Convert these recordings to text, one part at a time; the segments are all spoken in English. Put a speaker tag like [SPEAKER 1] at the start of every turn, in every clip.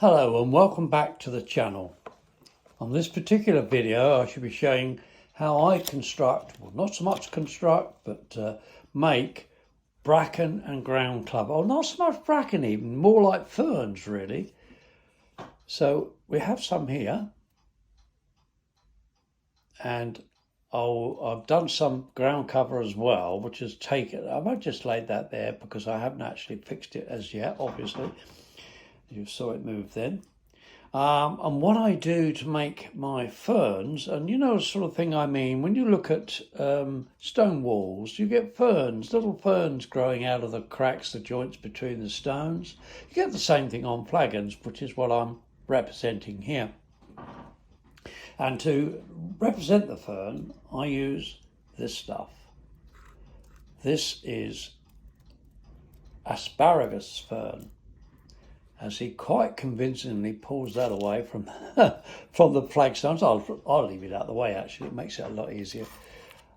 [SPEAKER 1] Hello and welcome back to the channel. On this particular video I should be showing how I construct, well not so much construct, but make bracken and ground clover. Oh, not so much bracken even, more like ferns really. So we have some here and I've done some ground cover as well, which has taken, I might just laid that there because I haven't actually fixed it as yet, obviously. You saw it move then. And what I do to make my ferns, and you know the sort of thing I mean, when you look at stone walls, you get ferns, little ferns growing out of the cracks, the joints between the stones. You get the same thing on flagons, which is what I'm representing here. And to represent the fern, I use this stuff. This is asparagus fern, as he quite convincingly pulls that away from from the flagstones. I'll leave it out of the way, actually. It makes it a lot easier.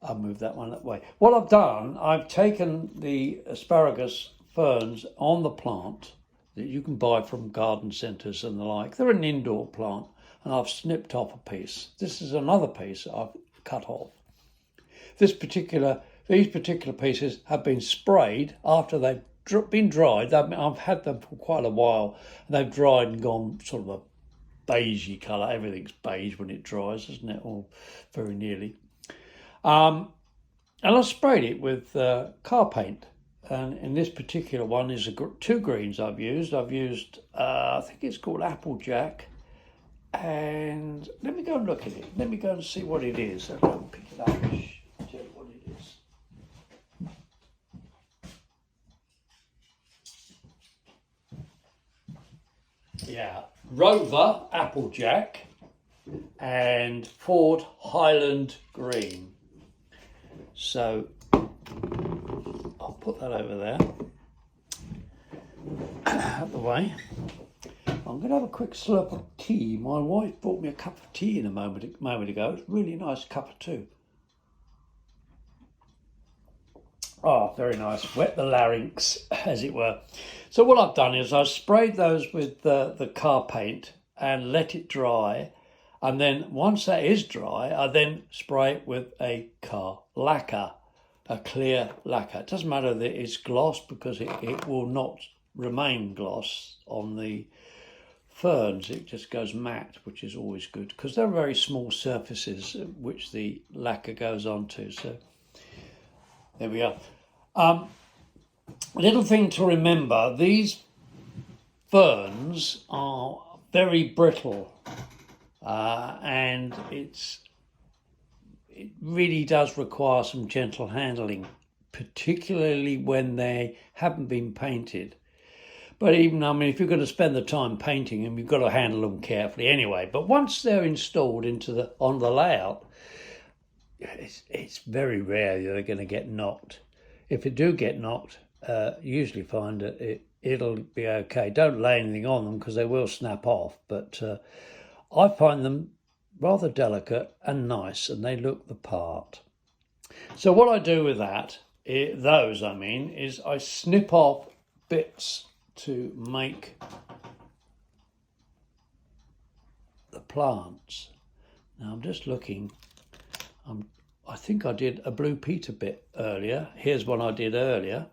[SPEAKER 1] I'll move that one that way. What I've done, I've taken the asparagus ferns on the plant that you can buy from garden centres and the like. They're an indoor plant, and I've snipped off a piece. This is another piece I've cut off. These particular pieces have been sprayed after they've been dried. I've had them for quite a while, and they've dried and gone sort of a beigey colour. Everything's beige when it dries, isn't it? Or very nearly. And I sprayed it with car paint. And in this particular one is two greens I've used. I think it's called Applejack. And let me go and look at it. Let me go and see what it is. I'll go and pick it up and tell you what it is. Yeah, Rover Applejack and Ford Highland Green. So I'll put that over there, out the way. I'm going to have a quick slurp of tea. My wife brought me a cup of tea in a moment ago. It's a really nice cup too. Oh, very nice. Wet the larynx, as it were. So what I've done is I've sprayed those with the car paint and let it dry. And then once that is dry, I then spray it with a car lacquer, a clear lacquer. It doesn't matter that it's gloss because it will not remain gloss on the ferns. It just goes matte, which is always good because they're very small surfaces which the lacquer goes onto. So there we are. Little thing to remember, these ferns are very brittle and it really does require some gentle handling, particularly when they haven't been painted. But even, I mean, if you're going to spend the time painting them, you've got to handle them carefully anyway. But once they're installed on the layout, it's very rare that they're going to get knocked. If it do get knocked, usually find that it'll be okay. Don't lay anything on them because they will snap off. But I find them rather delicate and nice, and they look the part. So what I do with is I snip off bits to make the plants. Now I'm just looking. I think I did a Blue Peter bit earlier. Here's one I did earlier.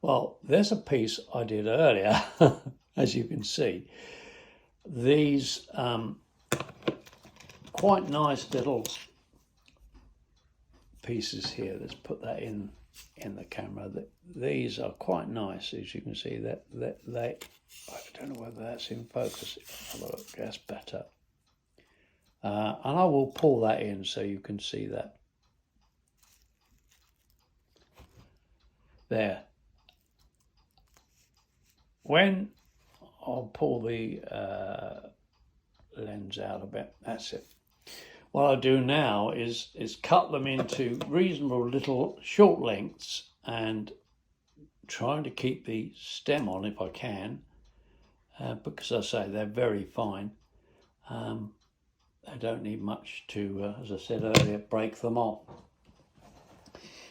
[SPEAKER 1] Well, there's a piece I did earlier, as you can see. These quite nice little pieces here. Let's put that in the camera. These are quite nice, as you can see. That they, I don't know whether that's in focus. Have a look. That's better. And I will pull that in so you can see that. There. When I'll pull the lens out a bit, that's it. What I do now is cut them into reasonable little short lengths and trying to keep the stem on if I can, because I say they're very fine. They don't need much to, as I said earlier, break them off.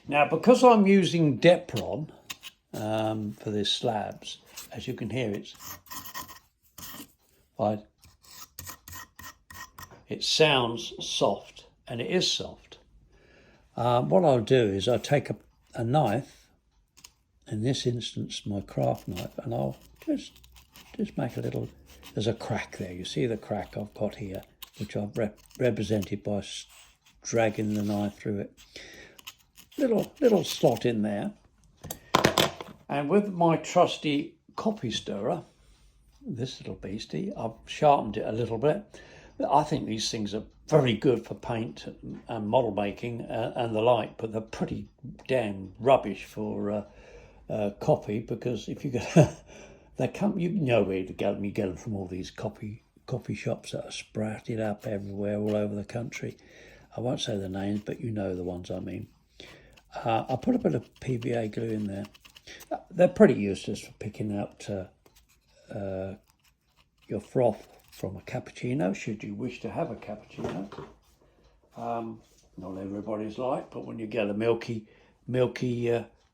[SPEAKER 1] Now, because I'm using Depron for these slabs, as you can hear, It sounds soft, and it is soft. What I'll do is I'll take a knife, in this instance my craft knife, and I'll just make a little, there's a crack there. You see the crack I've got here, which I've represented by dragging the knife through it. Little slot in there. And with my trusty copy stirrer, this little beastie, I've sharpened it a little bit. I think these things are very good for paint and model making and the like, but they're pretty damn rubbish for copy, because if you get they come, you know where to get them. You get them from all these copy shops that are sprouted up everywhere, all over the country. I won't say the names, but you know the ones I mean. I put a bit of PVA glue in there. They're pretty useless for picking out your froth from a cappuccino, should you wish to have a cappuccino. Not everybody's like, but when you get a milky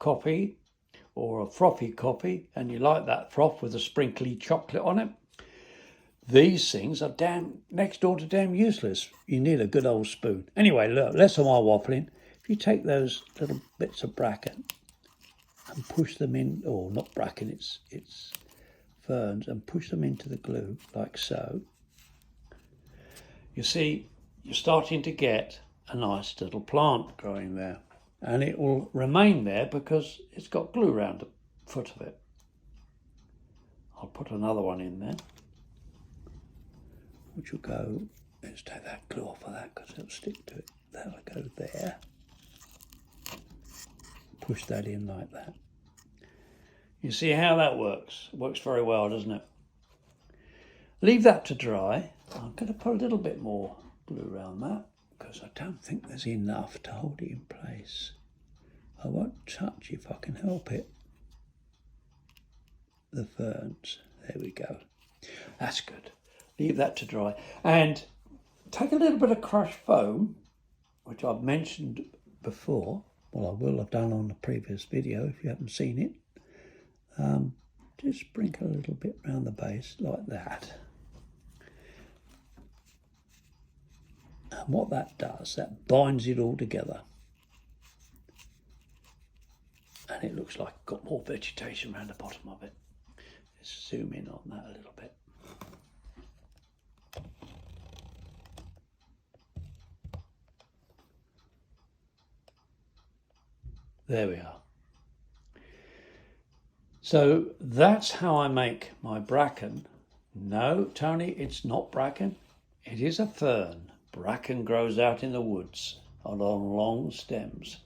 [SPEAKER 1] coffee or a frothy coffee, and you like that froth with a sprinkly chocolate on it, these things are next door to damn useless. You need a good old spoon. Anyway, look, less of my waffling. If you take those little bits of bracken and push them in, or not bracken, it's ferns, and push them into the glue like so, you see you're starting to get a nice little plant growing there, and it will remain there because it's got glue around the foot of it. I'll put another one in there, which will go, let's take that glue off of that because it'll stick to it. That'll go there. Push that in like that. You see how that works? It works very well, doesn't it? Leave that to dry. I'm going to put a little bit more glue around that because I don't think there's enough to hold it in place. I won't touch, if I can help it, the ferns. There we go. That's good. Leave that to dry. And take a little bit of crushed foam, which I've mentioned before. Well, I will have done on the previous video if you haven't seen it. Just sprinkle a little bit around the base like that. And what that does, that binds it all together. And it looks like it's got more vegetation around the bottom of it. Let's zoom in on that a little bit. There we are. So that's how I make my bracken. No, Tony, it's not bracken. It is a fern. Bracken grows out in the woods along long stems.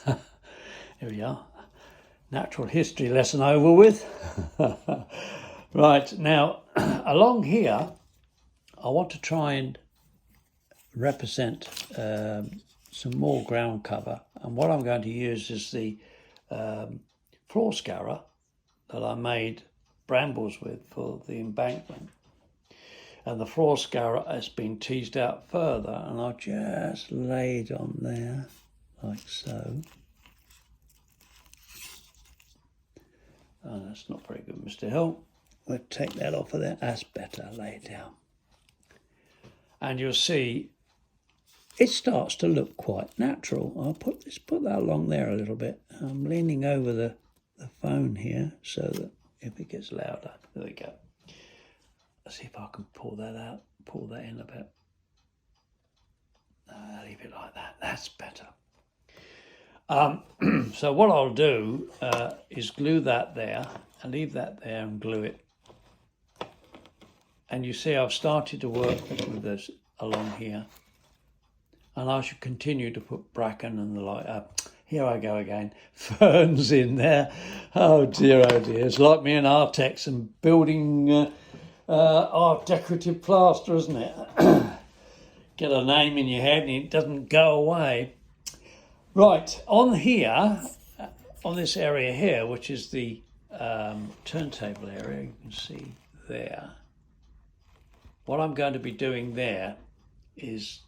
[SPEAKER 1] Here we are. Natural history lesson over with. Right, now along here, I want to try and represent some more ground cover. And what I'm going to use is the floor scourer that I made brambles with for the embankment. And the floor scourer has been teased out further, and I've just laid on there like so. Oh, that's not very good, Mr. Hill. We'll take that off of there. That's better, lay it down. And you'll see it starts to look quite natural. I'll put that along there a little bit. I'm leaning over the phone here so that if it gets louder, there we go. Let's see if I can pull that out, pull that in a bit. Leave it like that, that's better. So what I'll do is glue that there and leave that there and glue it. And you see I've started to work with this along here. And I should continue to put bracken and the like. Here I go again. Ferns in there. Oh dear, oh dear. It's like me and Artex and building art decorative plaster, isn't it? Get a name in your head and it doesn't go away. Right, on here, on this area here, which is the turntable area, you can see there. What I'm going to be doing there is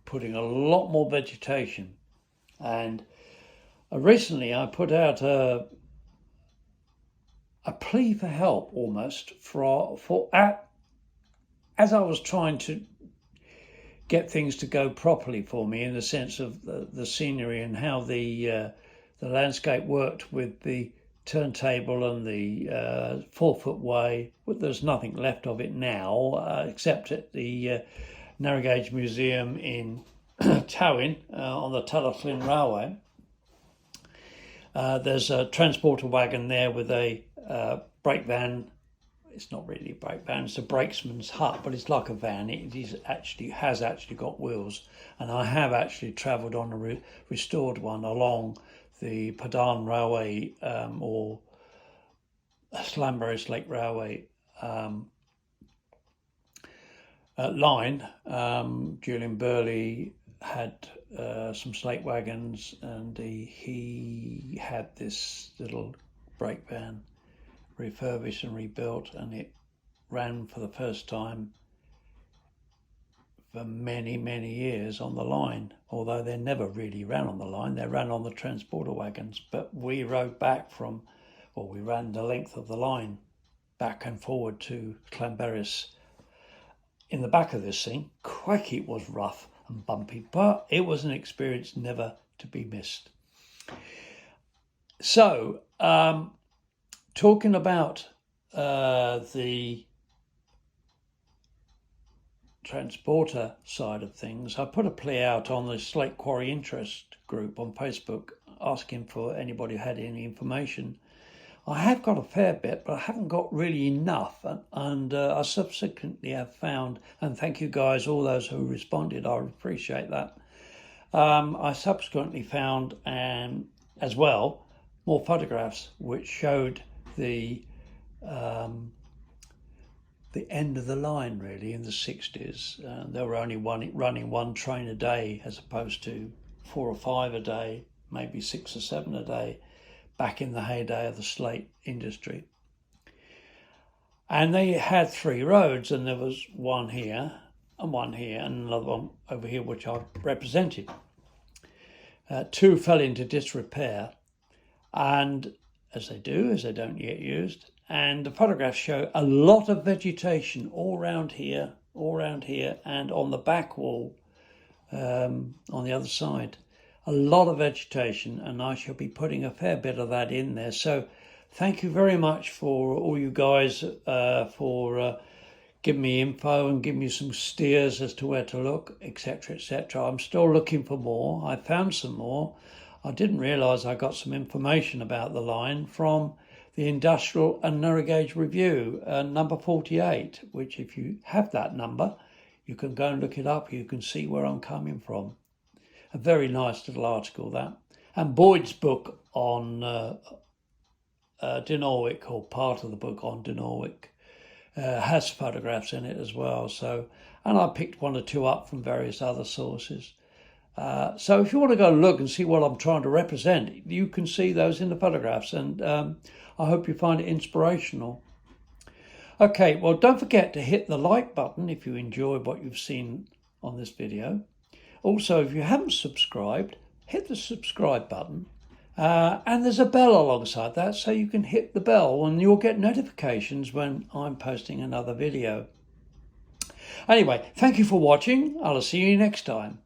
[SPEAKER 1] putting a lot more vegetation. And recently I put out a plea for help almost as I was trying to get things to go properly for me in the sense of the scenery and how the landscape worked with the turntable and the 4-foot way. Well, there's nothing left of it now except at the Narrow Gauge Museum in Towyn on the Talyllyn Railway. There's a transporter wagon there with a brake van. It's not really a brake van, it's a brakesman's hut, but it's like a van. It has actually got wheels, and I have actually travelled on a restored one along the Padarn Railway or Llanberis Lake Railway line. Julian Burley had some slate wagons, and he had this little brake van refurbished and rebuilt, and it ran for the first time for many, many years on the line, although they never really ran on the line. They ran on the transporter wagons, but we rode back we ran the length of the line back and forward to Llanberis in the back of this thing. Crikey, it was rough and bumpy, but it was an experience never to be missed. So, talking about the transporter side of things, I put a plea out on the Slate Quarry Interest group on Facebook asking for anybody who had any information. I have got a fair bit, but I haven't got really enough, and I subsequently have found, and thank you guys, all those who responded, I appreciate that. I subsequently found as well more photographs which showed the end of the line really in the 60s. There were only running one train a day as opposed to 4 or 5 a day, maybe 6 or 7 a day, back in the heyday of the slate industry. And they had 3 roads, and there was one here and another one over here which I represented. 2 fell into disrepair, and as they don't get used. And the photographs show a lot of vegetation all around here, and on the back wall on the other side. A lot of vegetation, and I shall be putting a fair bit of that in there. So thank you very much for all you guys for giving me info and giving me some steers as to where to look, etc., etc. I'm still looking for more. I found some more. I didn't realise I got some information about the line from the Industrial and Narrow Gauge Review, number 48, which if you have that number, you can go and look it up. You can see where I'm coming from. A very nice little article, that. And Boyd's book on Dinorwic, or part of the book on Dinorwic, has photographs in it as well. So, and I picked 1 or 2 up from various other sources. So if you want to go look and see what I'm trying to represent, you can see those in the photographs, and I hope you find it inspirational. Okay, well, don't forget to hit the like button if you enjoy what you've seen on this video. Also, if you haven't subscribed, hit the subscribe button, and there's a bell alongside that, so you can hit the bell and you'll get notifications when I'm posting another video. Anyway, thank you for watching. I'll see you next time.